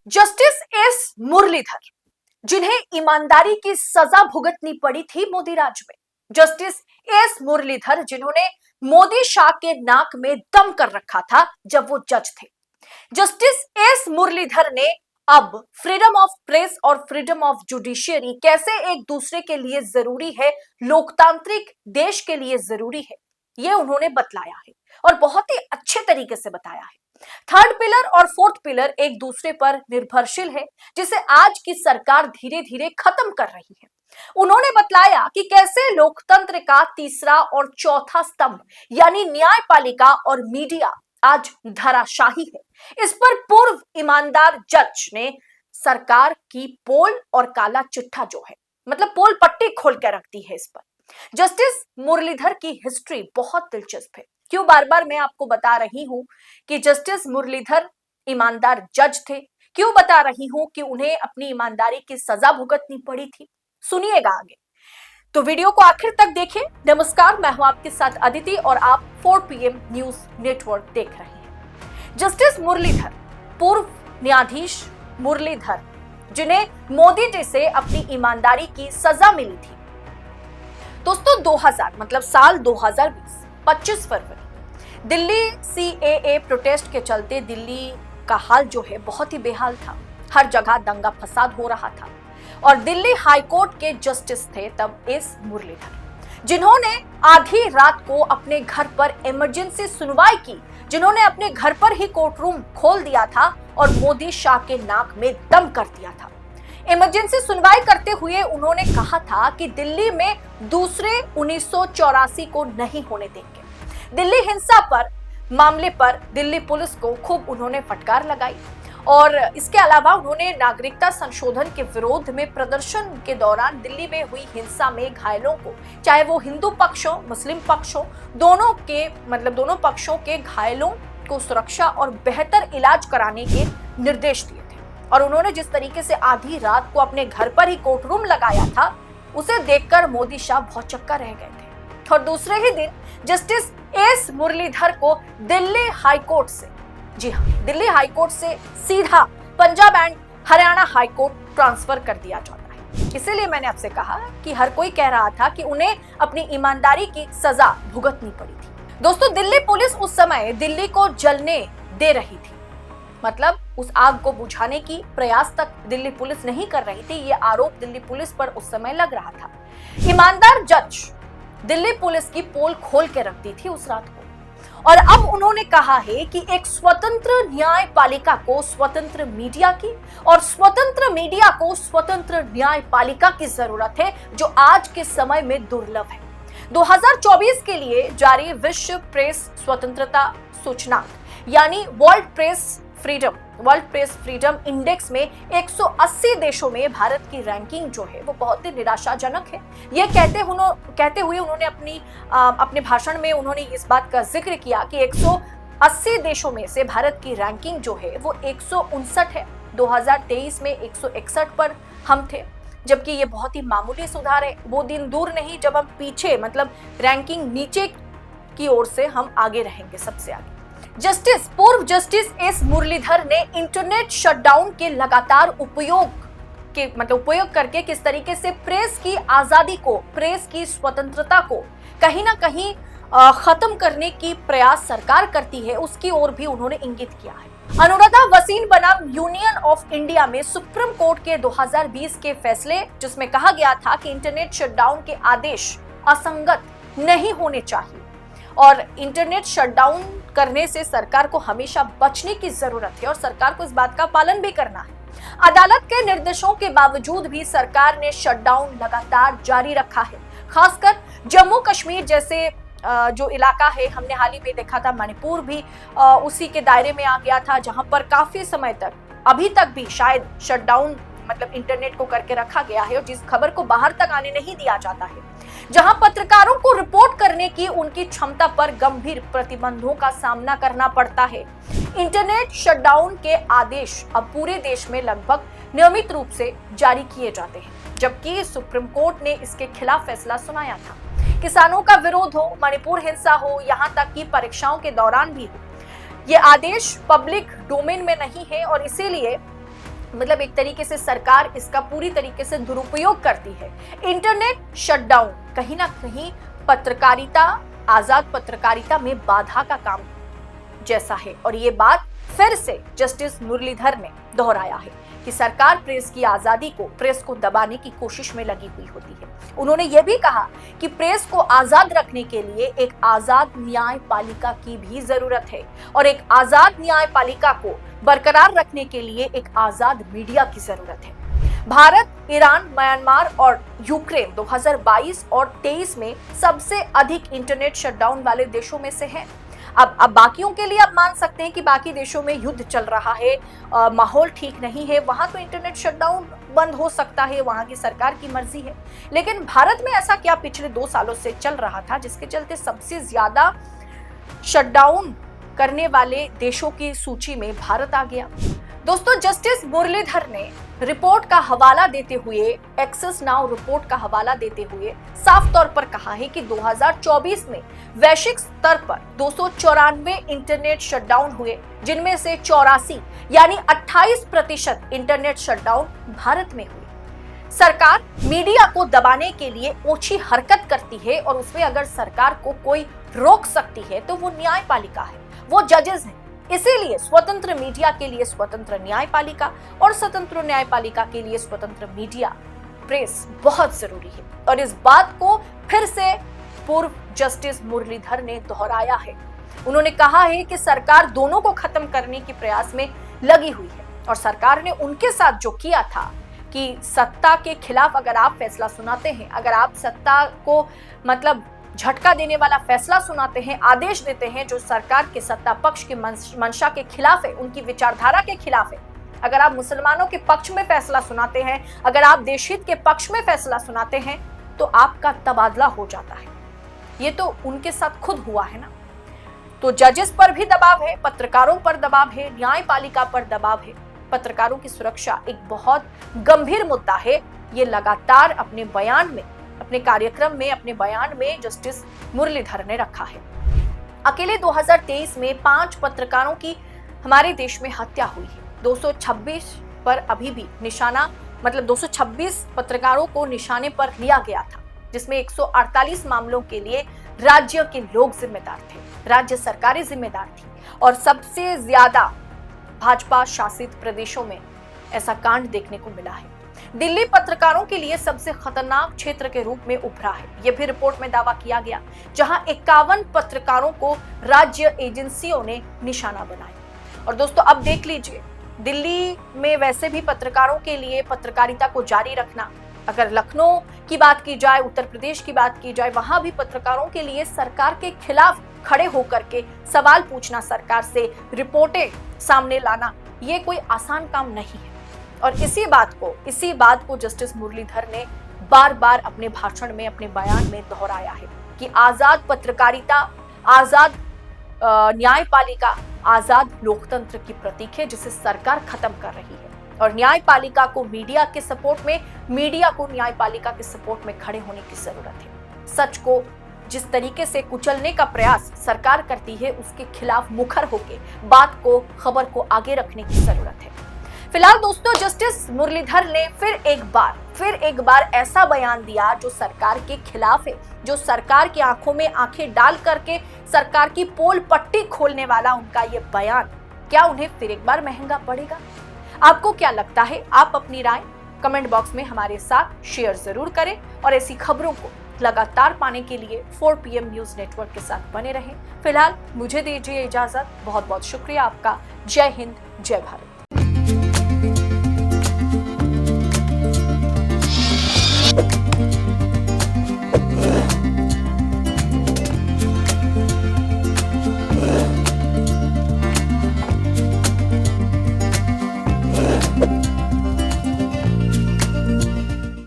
Justice S Muralidhar, जिन्हें ईमानदारी की सजा भुगतनी पड़ी थी मोदी राज में। जस्टिस एस मुरलीधर, जिन्होंने मोदी शाह के नाक में दम कर रखा था जब वो जज थे। जस्टिस एस मुरलीधर ने अब फ्रीडम ऑफ प्रेस और फ्रीडम ऑफ जुडिशियरी कैसे एक दूसरे के लिए जरूरी है, लोकतांत्रिक देश के लिए जरूरी है, ये उन्होंने बतलाया है और बहुत ही अच्छे तरीके से बताया है। थर्ड पिलर और फोर्थ पिलर एक दूसरे पर निर्भरशील है, जिसे आज की सरकार धीरे धीरे खत्म कर रही है। उन्होंने बतलाया कि कैसे लोकतंत्र का तीसरा और चौथा स्तंभ यानी न्यायपालिका और मीडिया आज धराशाही है। इस पर पूर्व ईमानदार जज ने सरकार की पोल और काला चिट्ठा जो है, मतलब पोल पट्टी खोल के रख दी है इस पर। जस्टिस मुरलीधर की हिस्ट्री बहुत दिलचस्प है। क्यों बार बार मैं आपको बता रही हूं कि जस्टिस मुरलीधर ईमानदार जज थे, क्यों बता रही हूं कि उन्हें अपनी ईमानदारी की सजा भुगतनी पड़ी थी, सुनिएगा आगे। तो वीडियो को आखिर तक देखें। नमस्कार, मैं हूं आपके साथ अदिति और आप 4 PM न्यूज नेटवर्क देख रहे हैं। जस्टिस मुरलीधर, पूर्व न्यायाधीश मुरलीधर, जिन्हें मोदी जी से अपनी ईमानदारी की सजा मिली थी। दोस्तों 2000 मतलब साल 2020 25 फरवरी दिल्ली CAA प्रोटेस्ट के चलते दिल्ली का हाल जो है बहुत ही बेहाल था। हर जगह दंगा फसाद हो रहा था और दिल्ली हाई कोर्ट के जस्टिस थे तब एस मुरलीधर, जिन्होंने आधी रात को अपने घर पर इमरजेंसी सुनवाई की, जिन्होंने अपने घर पर ही कोर्ट रूम खोल दिया था और मोदी शाह के नाक में दम कर दिया था। इमरजेंसी सुनवाई करते हुए उन्होंने कहा था कि दिल्ली में दूसरे 1984 को नहीं होने देंगे। दिल्ली हिंसा पर मामले पर दिल्ली पुलिस को खूब उन्होंने फटकार लगाई और इसके अलावा उन्होंने नागरिकता संशोधन के विरोध में प्रदर्शन के दौरान दिल्ली में हुई हिंसा में घायलों को, चाहे वो हिंदू पक्ष हो मुस्लिम पक्ष हो, दोनों पक्षों के घायलों को सुरक्षा और बेहतर इलाज कराने के निर्देश दिए थे। और उन्होंने जिस तरीके से आधी रात को अपने घर पर ही कोर्ट रूम लगाया था, उसे देखकर मोदी शाह भौचक्का रह गए थे। और दूसरे ही दिन जस्टिस एस मुरलीधर को दिल्ली हाई कोर्ट से, जी हाँ, दिल्ली हाई कोर्ट से सीधा Punjab and Haryana high court transfer कर दिया जाता है। इसीलिए मैंने आपसे कहा कि हर कोई कह रहा था कि उन्हें अपनी ईमानदारी की सजा भुगतनी पड़ी थी। दोस्तों दिल्ली पुलिस उस समय दिल्ली को जलने दे रही थी, मतलब उस आग को बुझाने की प्रयास तक दिल्ली पुलिस नहीं कर रही थी। ये आरोप दिल्ली पुलिस पर उस समय लग रहा था। ईमानदार जज दिल्ली पुलिस की पोल खोल के रख दी थी उस रात को और अब उन्होंने कहा है कि एक स्वतंत्र न्यायपालिका को स्वतंत्र मीडिया की और स्वतंत्र मीडिया को स्वतंत्र न्यायपालिका की जरूरत है, जो आज के समय में दुर्लभ है। 2024 के लिए जारी विश्व प्रेस स्वतंत्रता सूचकांक यानी वर्ल्ड प्रेस फ्रीडम इंडेक्स में 180 देशों में भारत की रैंकिंग जो है वो बहुत ही निराशाजनक है। ये कहते हुए उन्होंने अपने भाषण में उन्होंने इस बात का जिक्र किया कि 180 देशों में से भारत की रैंकिंग जो है वो 159 है। 2023 में 161 पर हम थे, जबकि ये बहुत ही मामूली सुधार है। वो दिन दूर नहीं जब हम पीछे, मतलब रैंकिंग नीचे की ओर से हम आगे रहेंगे, सबसे आगे। पूर्व जस्टिस एस मुरलीधर ने इंटरनेट शटडाउन के लगातार उपयोग करके किस तरीके से प्रेस की आजादी को, प्रेस की स्वतंत्रता को कहीं ना कहीं खत्म करने की प्रयास सरकार करती है, उसकी ओर भी उन्होंने इंगित किया है। अनुराधा वसीम बनाम यूनियन ऑफ इंडिया में सुप्रीम कोर्ट के 2020 के फैसले, जिसमें कहा गया था कि इंटरनेट शटडाउन के आदेश असंगत नहीं होने चाहिए और इंटरनेट शटडाउन करने से सरकार को हमेशा बचने की जरूरत है और सरकार को इस बात का पालन भी करना है। अदालत के निर्देशों के बावजूद भी सरकार ने शटडाउन लगातार जारी रखा है। खासकर जम्मू कश्मीर जैसे जो इलाका है, हमने हाल ही में देखा था मणिपुर भी उसी के दायरे में आ गया था, जहां पर काफी समय तक, अभी तक भी शायद शटडाउन मतलब इंटरनेट को करके रखा गया है और जिस खबर को बाहर तक आने नहीं दिया जाता है, जहां पत्रकारों को रिपोर्ट करने की उनकी क्षमता पर गंभीर प्रतिबंधों का सामना करना पड़ता है। इंटरनेट शटडाउन के आदेश अब पूरे देश में लगभग नियमित रूप से जारी किए जाते हैं, जबकि सुप्रीम कोर्ट ने इसके खिलाफ फैसला सुनाया था। किसानों का विरोध हो, मणिपुर हिंसा हो, यहाँ तक कि परीक्षाओं के दौरान भी हो, ये आदेश पब्लिक डोमेन में नहीं है और इसीलिए मतलब एक तरीके से सरकार इसका पूरी तरीके से दुरुपयोग करती है। इंटरनेट शटडाउन कहीं ना कहीं पत्रकारिता, आजाद पत्रकारिता में बाधा का काम जैसा है। और ये बात फिर से जस्टिस मुरलीधर ने दोहराया है कि सरकार प्रेस की आजादी को, प्रेस को दबाने की कोशिश में लगी हुई होती है। उन्होंने यह भी कहा कि प्रेस को आजाद रखने के लिए एक आजाद न्यायपालिका की भी जरूरत है और एक आजाद न्यायपालिका को बरकरार रखने के लिए एक आजाद मीडिया की जरूरत है। भारत, ईरान, म्यांमार और यूक्रेन 2022 और 23 में सबसे अधिक इंटरनेट शटडाउन वाले देशों में से है। अब बाकियों के लिए आप मान सकते हैं कि बाकी देशों में युद्ध चल रहा है, माहौल ठीक नहीं है, वहां तो इंटरनेट शटडाउन बंद हो सकता है, वहां की सरकार की मर्जी है। लेकिन भारत में ऐसा क्या पिछले 2 सालों से चल रहा था जिसके चलते सबसे ज्यादा शटडाउन करने वाले देशों की सूची में भारत आ गया? दोस्तों, जस्टिस मुरलीधर ने रिपोर्ट का हवाला देते हुए, एक्सेस नाउ रिपोर्ट का हवाला देते हुए साफ तौर पर कहा है कि 2024 में वैश्विक स्तर पर 294 इंटरनेट शटडाउन हुए, जिनमें से 84 यानी 28% इंटरनेट शटडाउन भारत में हुए। सरकार मीडिया को दबाने के लिए ओछी हरकत करती है और उसमें अगर सरकार को कोई रोक सकती है तो वो न्यायपालिका है, वो जजेस हैं। इसीलिए स्वतंत्र मीडिया के लिए स्वतंत्र न्यायपालिका और स्वतंत्र न्यायपालिका के लिए स्वतंत्र मीडिया, प्रेस बहुत जरूरी है। और इस बात को फिर से पूर्व जस्टिस मुरलीधर ने दोहराया है। उन्होंने कहा है कि सरकार दोनों को खत्म करने के प्रयास में लगी हुई है और सरकार ने उनके साथ जो किया था कि सत्ता के खिलाफ अगर आप फैसला सुनाते हैं, अगर आप सत्ता को मतलब झटका देने वाला फैसला सुनाते हैं, आदेश देते हैं जो सरकार के सत्ता पक्ष के मंशा के खिलाफ है, उनकी विचारधारा के खिलाफ है, अगर आप मुसलमानों के पक्ष में फैसला सुनाते हैं, अगर आप देशहित के पक्ष में फैसला सुनाते हैं, तो आपका तबादला हो जाता है। ये तो उनके साथ खुद हुआ है ना। तो जजेस पर भी दबाव है, पत्रकारों पर दबाव है, न्यायपालिका पर दबाव है। पत्रकारों की सुरक्षा एक बहुत गंभीर मुद्दा है। ये लगातार अपने बयान में, अपने कार्यक्रम में, अपने बयान में जस्टिस मुरलीधर ने रखा है। अकेले 2023 में 5 पत्रकारों की हमारे देश में हत्या हुई है। 226 पर अभी भी निशाना, मतलब 226 पत्रकारों को निशाने पर लिया गया था, जिसमें 148 मामलों के लिए राज्य के लोग जिम्मेदार थे, राज्य सरकारें जिम्मेदार थी और सबसे ज्यादा भाजपा शासित प्रदेशों में ऐसा कांड देखने को मिला है। दिल्ली पत्रकारों के लिए सबसे खतरनाक क्षेत्र के रूप में उभरा है, यह भी रिपोर्ट में दावा किया गया, जहां 51 पत्रकारों को राज्य एजेंसियों ने निशाना बनाया। और दोस्तों, अब देख लीजिए, दिल्ली में वैसे भी पत्रकारों के लिए पत्रकारिता को जारी रखना, अगर लखनऊ की बात की जाए, उत्तर प्रदेश की बात की जाए, वहां भी पत्रकारों के लिए सरकार के खिलाफ खड़े होकर के सवाल पूछना, सरकार से रिपोर्टें सामने लाना, ये कोई आसान काम नहीं है। और इसी बात को जस्टिस मुरलीधर ने बार बार अपने भाषण में, अपने बयान में दोहराया है कि आजाद पत्रकारिता, आजाद न्यायपालिका, आजाद लोकतंत्र की प्रतीक है जिसे सरकार खत्म कर रही है। और न्यायपालिका को मीडिया के सपोर्ट में, मीडिया को न्यायपालिका के सपोर्ट में खड़े होने की जरूरत है। सच को जिस तरीके से कुचलने का प्रयास सरकार करती है, उसके खिलाफ मुखर होकर बात को, खबर को आगे रखने की जरूरत है। फिलहाल दोस्तों, जस्टिस मुरलीधर ने फिर एक बार ऐसा बयान दिया जो सरकार के खिलाफ है, जो सरकार की आंखों में आंखें डाल करके सरकार की पोल पट्टी खोलने वाला उनका ये बयान, क्या उन्हें फिर एक बार महंगा पड़ेगा? आपको क्या लगता है? आप अपनी राय कमेंट बॉक्स में हमारे साथ शेयर जरूर करें और ऐसी खबरों को लगातार पाने के लिए 4 PM न्यूज नेटवर्क के साथ बने रहें। फिलहाल मुझे दीजिए इजाजत। बहुत बहुत शुक्रिया आपका। जय हिंद, जय भारत।